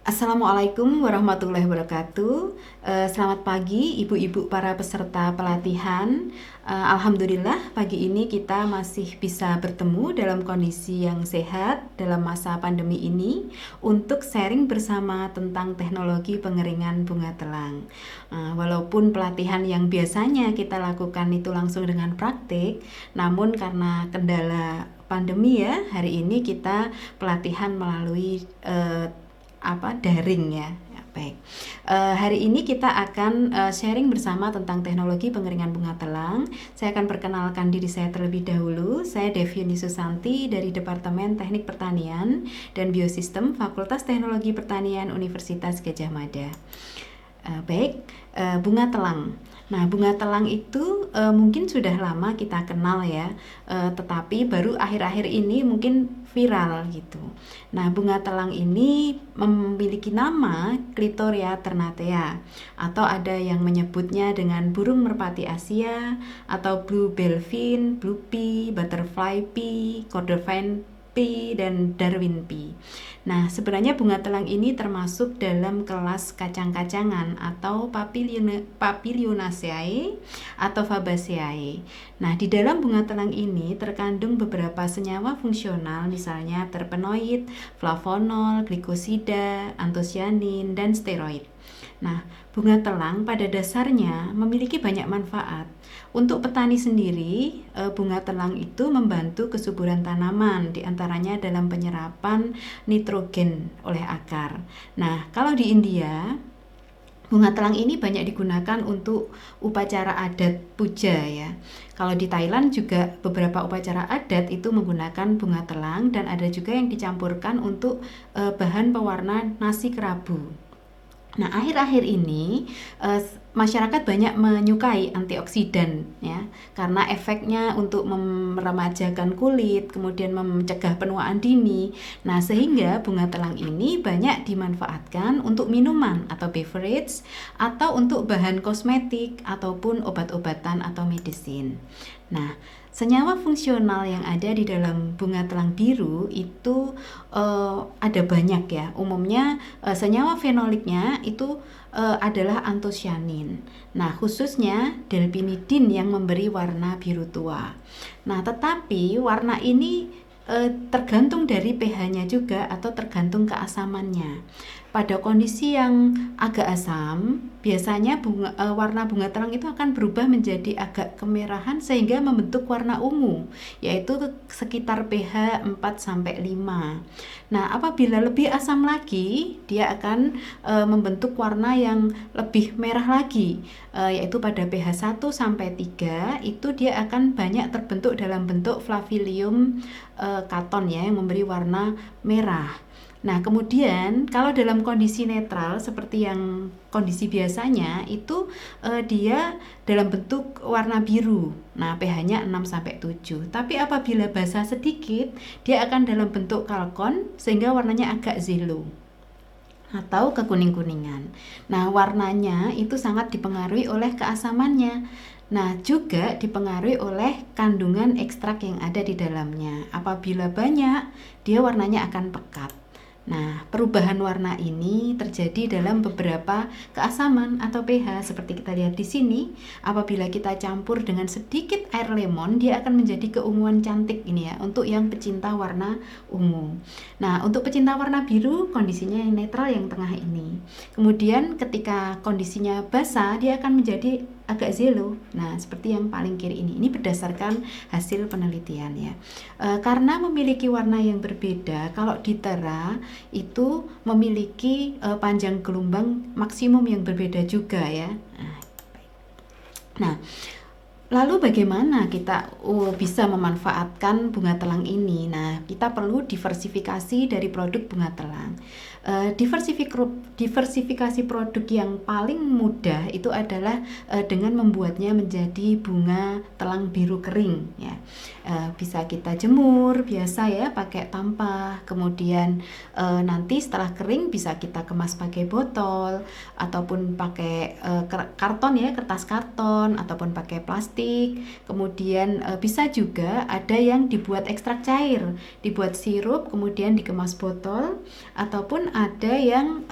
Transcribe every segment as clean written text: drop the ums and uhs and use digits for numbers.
Assalamualaikum warahmatullahi wabarakatuh. Selamat pagi ibu-ibu para peserta pelatihan. Alhamdulillah pagi ini kita masih bisa bertemu dalam kondisi yang sehat dalam masa pandemi ini untuk sharing bersama tentang teknologi pengeringan bunga telang. Walaupun pelatihan yang biasanya kita lakukan itu langsung dengan praktik, namun karena kendala pandemi ya, hari ini kita pelatihan melalui daring ya. Ya, baik. Hari ini kita akan sharing bersama tentang teknologi pengeringan bunga telang. Saya akan perkenalkan diri saya terlebih dahulu. Saya Deviani Susanti dari Departemen Teknik Pertanian dan Biosistem Fakultas Teknologi Pertanian Universitas Gadjah Mada. Bunga telang. Nah, bunga telang itu mungkin sudah lama kita kenal ya, tetapi baru akhir-akhir ini mungkin viral gitu. Nah, bunga telang ini memiliki nama Clitoria ternatea, atau ada yang menyebutnya dengan burung merpati Asia, atau blue bellfin, blue pea, butterfly pea, cordovine pea, dan Darwin pea. Nah, sebenarnya bunga telang ini termasuk dalam kelas kacang-kacangan atau Papilionaceae atau Fabaceae. Nah, di dalam bunga telang ini terkandung beberapa senyawa fungsional, misalnya terpenoid, flavonol, glikosida, antosianin, dan steroid. Nah, bunga telang pada dasarnya memiliki banyak manfaat. Untuk petani sendiri, bunga telang itu membantu kesuburan tanaman, diantaranya dalam penyerapan nitrogen oleh akar. Nah, kalau di India, bunga telang ini banyak digunakan untuk upacara adat puja ya. Kalau di Thailand juga beberapa upacara adat itu menggunakan bunga telang, dan ada juga yang dicampurkan untuk bahan pewarna nasi kerabu. Nah, akhir-akhir ini masyarakat banyak menyukai antioksidan ya, karena efeknya untuk meremajakan kulit, kemudian mencegah penuaan dini. Nah, sehingga bunga telang ini banyak dimanfaatkan untuk minuman atau beverage, atau untuk bahan kosmetik ataupun obat-obatan atau medisin. Nah, senyawa fungsional yang ada di dalam bunga telang biru itu ada banyak ya. Umumnya senyawa fenoliknya itu adalah antosianin. Nah, khususnya delphinidin yang memberi warna biru tua. Nah, tetapi warna ini tergantung dari pH-nya juga, atau tergantung keasamannya. Pada kondisi yang agak asam, biasanya warna bunga telang itu akan berubah menjadi agak kemerahan sehingga membentuk warna ungu, yaitu sekitar pH 4-5. Nah, apabila lebih asam lagi, dia akan membentuk warna yang lebih merah lagi, yaitu pada pH 1-3 itu dia akan banyak terbentuk dalam bentuk flavilium katon ya, yang memberi warna merah. Nah, kemudian kalau dalam kondisi netral seperti yang kondisi biasanya itu dia dalam bentuk warna biru. Nah, pH-nya 6-7. Tapi apabila basah sedikit, dia akan dalam bentuk kalkon sehingga warnanya agak yellow atau kekuning-kuningan. Nah, warnanya itu sangat dipengaruhi oleh keasamannya. Nah, juga dipengaruhi oleh kandungan ekstrak yang ada di dalamnya. Apabila banyak, dia warnanya akan pekat. Nah, perubahan warna ini terjadi dalam beberapa keasaman atau pH seperti kita lihat di sini. Apabila kita campur dengan sedikit air lemon, dia akan menjadi keunguan cantik ini ya, untuk yang pecinta warna ungu. Nah, untuk pecinta warna biru, kondisinya yang netral yang tengah ini. Kemudian ketika kondisinya basah, dia akan menjadi agak yellow. Nah, seperti yang paling kiri ini. Ini berdasarkan hasil penelitian ya. Karena memiliki warna yang berbeda, kalau ditera itu memiliki panjang gelombang maksimum yang berbeda juga ya. Nah, lalu bagaimana kita bisa memanfaatkan bunga telang ini? Nah, kita perlu diversifikasi dari produk bunga telang. Diversifikasi produk yang paling mudah itu adalah dengan membuatnya menjadi bunga telang biru kering ya. Bisa kita jemur biasa ya, pakai tampah, kemudian nanti setelah kering bisa kita kemas pakai botol ataupun pakai karton ya, kertas karton, ataupun pakai plastik stick, kemudian bisa juga ada yang dibuat ekstrak cair, dibuat sirup kemudian dikemas botol, ataupun ada yang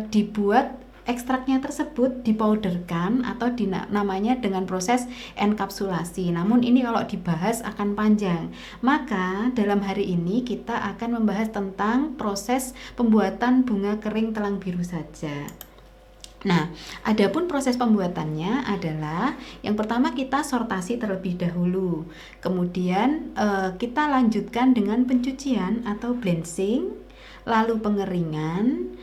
dibuat ekstraknya tersebut dipowderkan atau namanya dengan proses enkapsulasi. Namun ini kalau dibahas akan panjang. Maka dalam hari ini kita akan membahas tentang proses pembuatan bunga kering telang biru saja. Nah, adapun proses pembuatannya adalah yang pertama kita sortasi terlebih dahulu. Kemudian kita lanjutkan dengan pencucian atau blanching, lalu pengeringan.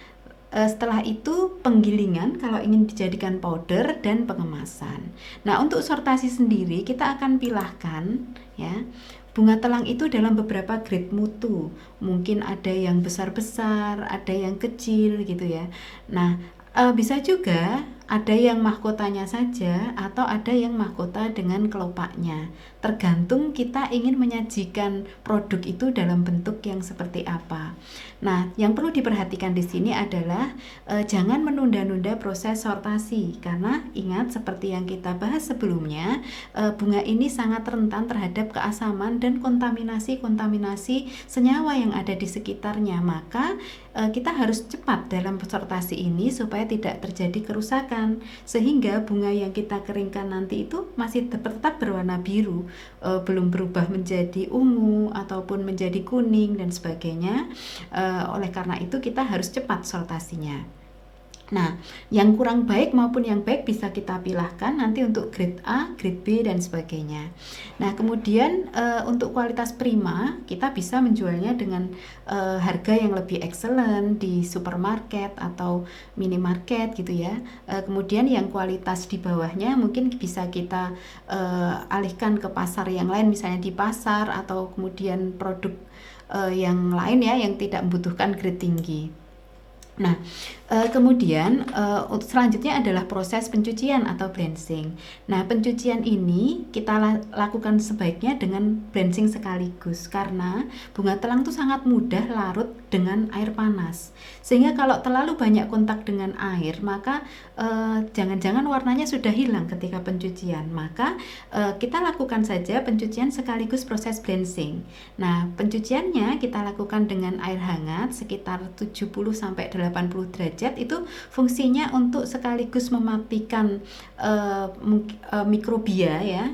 Setelah itu penggilingan kalau ingin dijadikan powder dan pengemasan. Nah, untuk sortasi sendiri kita akan pilahkan ya. Bunga telang itu dalam beberapa grade mutu. Mungkin ada yang besar-besar, ada yang kecil gitu ya. Nah, bisa juga ada yang mahkotanya saja atau ada yang mahkota dengan kelopaknya. Tergantung kita ingin menyajikan produk itu dalam bentuk yang seperti apa. Nah, yang perlu diperhatikan di sini adalah jangan menunda-nunda proses sortasi, karena ingat seperti yang kita bahas sebelumnya, bunga ini sangat rentan terhadap keasaman dan kontaminasi senyawa yang ada di sekitarnya. Maka kita harus cepat dalam sortasi ini supaya tidak terjadi kerusakan, sehingga bunga yang kita keringkan nanti itu masih tetap berwarna biru, belum berubah menjadi ungu ataupun menjadi kuning dan sebagainya. Oleh karena itu kita harus cepat sortasinya. Nah, yang kurang baik maupun yang baik bisa kita pilahkan nanti untuk grade A, grade B dan sebagainya. Nah, kemudian untuk kualitas prima kita bisa menjualnya dengan harga yang lebih excellent di supermarket atau minimarket gitu ya. Kemudian yang kualitas di bawahnya mungkin bisa kita alihkan ke pasar yang lain, misalnya di pasar atau kemudian produk yang lain ya yang tidak membutuhkan grade tinggi. Nah, kemudian selanjutnya adalah proses pencucian atau blanching. Nah, pencucian ini kita lakukan sebaiknya dengan blanching sekaligus, karena bunga telang itu sangat mudah larut dengan air panas. Sehingga kalau terlalu banyak kontak dengan air, maka jangan-jangan warnanya sudah hilang ketika pencucian. Maka kita lakukan saja pencucian sekaligus proses blanching. Nah, pencuciannya kita lakukan dengan air hangat sekitar 70 sampai 80 derajat. Itu fungsinya untuk sekaligus mematikan mikrobia ya,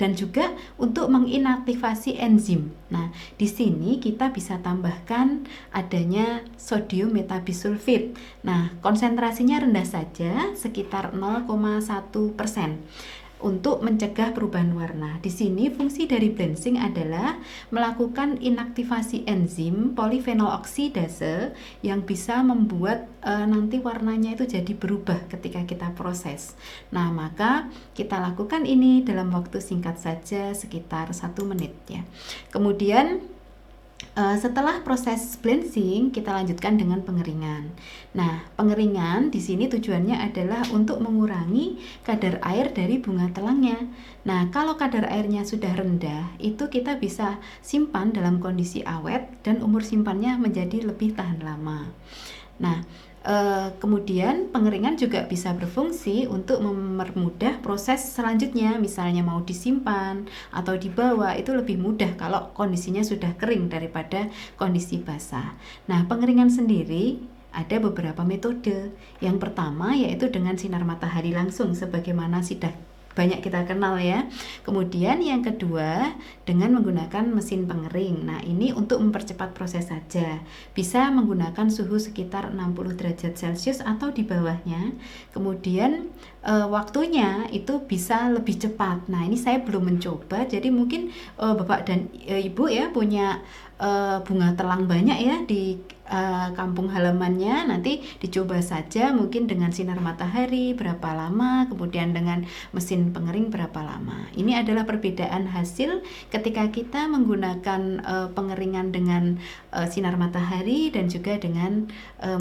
dan juga untuk menginaktivasi enzim. Nah, di sini kita bisa tambahkan adanya sodium metabisulfit. Nah, konsentrasinya rendah saja, sekitar 0,1%. Untuk mencegah perubahan warna. Di sini fungsi dari blanching adalah melakukan inaktivasi enzim polifenol oksidase yang bisa membuat nanti warnanya itu jadi berubah ketika kita proses. Nah, maka kita lakukan ini dalam waktu singkat saja, sekitar 1 menit ya. Kemudian setelah proses blanching kita lanjutkan dengan pengeringan. Nah, pengeringan di sini tujuannya adalah untuk mengurangi kadar air dari bunga telangnya. Nah, kalau kadar airnya sudah rendah, itu kita bisa simpan dalam kondisi awet dan umur simpannya menjadi lebih tahan lama. Nah, kemudian pengeringan juga bisa berfungsi untuk mempermudah proses selanjutnya, misalnya mau disimpan atau dibawa itu lebih mudah kalau kondisinya sudah kering daripada kondisi basah. Nah, pengeringan sendiri ada beberapa metode. Yang pertama yaitu dengan sinar matahari langsung sebagaimana sudah banyak kita kenal ya. Kemudian yang kedua dengan menggunakan mesin pengering. Nah, ini untuk mempercepat proses saja. Bisa menggunakan suhu sekitar 60 derajat Celcius atau di bawahnya. Kemudian waktunya itu bisa lebih cepat. Nah, ini saya belum mencoba. Jadi mungkin Bapak dan Ibu ya punya bunga telang banyak ya di kampung halamannya, nanti dicoba saja mungkin dengan sinar matahari berapa lama, kemudian dengan mesin pengering berapa lama. Ini adalah perbedaan hasil ketika kita menggunakan pengeringan dengan sinar matahari dan juga dengan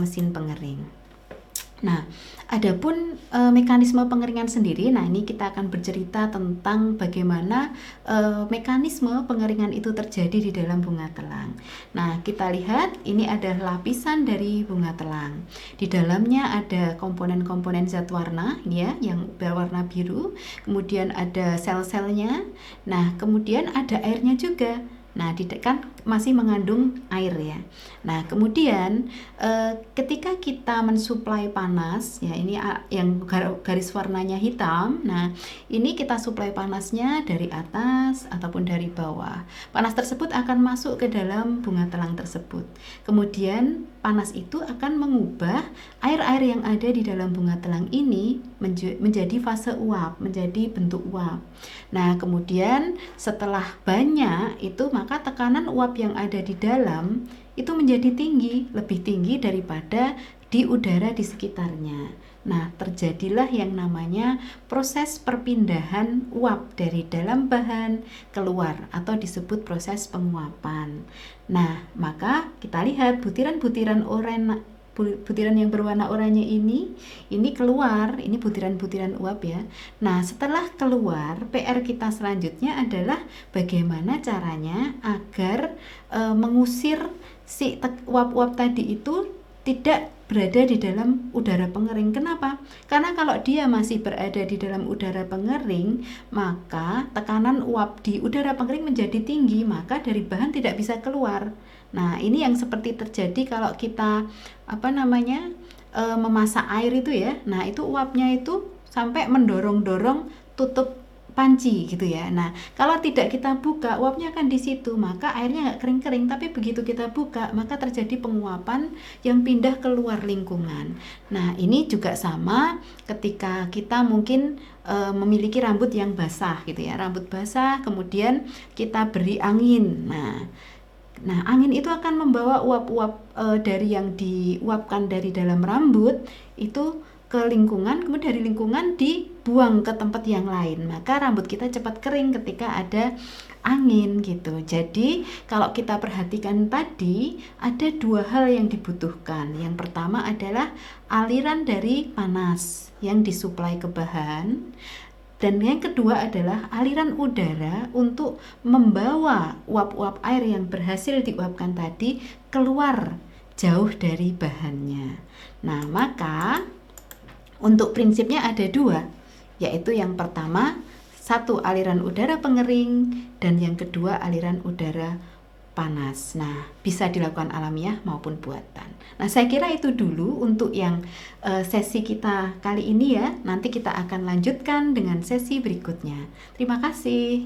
mesin pengering. Nah, adapun mekanisme pengeringan sendiri, nah ini kita akan bercerita tentang bagaimana mekanisme pengeringan itu terjadi di dalam bunga telang. Nah, kita lihat ini adalah lapisan dari bunga telang. Di dalamnya ada komponen-komponen zat warna, ya, yang berwarna biru. Kemudian ada sel-selnya. Nah, kemudian ada airnya juga. Nah, kan masih mengandung air ya. Nah, kemudian ketika kita mensuplai panas, ya ini yang garis warnanya hitam. Nah, ini kita suplai panasnya dari atas ataupun dari bawah. Panas tersebut akan masuk ke dalam bunga telang tersebut. Kemudian panas itu akan mengubah air-air yang ada di dalam bunga telang ini menjadi fase uap, menjadi bentuk uap. Nah, kemudian setelah banyak itu, maka tekanan uap yang ada di dalam itu menjadi tinggi, lebih tinggi daripada di udara di sekitarnya. Nah, terjadilah yang namanya proses perpindahan uap dari dalam bahan keluar atau disebut proses penguapan. Nah, maka kita lihat butiran-butiran yang berwarna oranye ini keluar, ini butiran-butiran uap ya. Nah, setelah keluar, PR kita selanjutnya adalah bagaimana caranya agar mengusir si uap-uap tadi itu tidak berada di dalam udara pengering. Kenapa? Karena kalau dia masih berada di dalam udara pengering, maka tekanan uap di udara pengering menjadi tinggi, maka dari bahan tidak bisa keluar. Nah, ini yang seperti terjadi kalau kita memasak air itu ya. Nah, itu uapnya itu sampai mendorong-dorong tutup panci gitu ya. Nah, kalau tidak kita buka, uapnya akan di situ, maka airnya nggak kering-kering. Tapi begitu kita buka, maka terjadi penguapan yang pindah keluar lingkungan. Nah, ini juga sama ketika kita mungkin memiliki rambut yang basah gitu ya. Rambut basah, kemudian kita beri angin. Nah, angin itu akan membawa uap-uap dari yang diuapkan dari dalam rambut itu ke lingkungan, kemudian dari lingkungan dibuang ke tempat yang lain. Maka rambut kita cepat kering ketika ada angin gitu. Jadi, kalau kita perhatikan tadi, ada dua hal yang dibutuhkan. Yang pertama adalah aliran dari panas yang disuplai ke bahan. Dan yang kedua adalah aliran udara untuk membawa uap-uap air yang berhasil diuapkan tadi keluar jauh dari bahannya. Nah, maka untuk prinsipnya ada dua, yaitu yang pertama, satu aliran udara pengering, dan yang kedua aliran udara panas. Nah, bisa dilakukan alamiah maupun buatan. Nah, saya kira itu dulu untuk yang sesi kita kali ini ya. Nanti kita akan lanjutkan dengan sesi berikutnya. Terima kasih.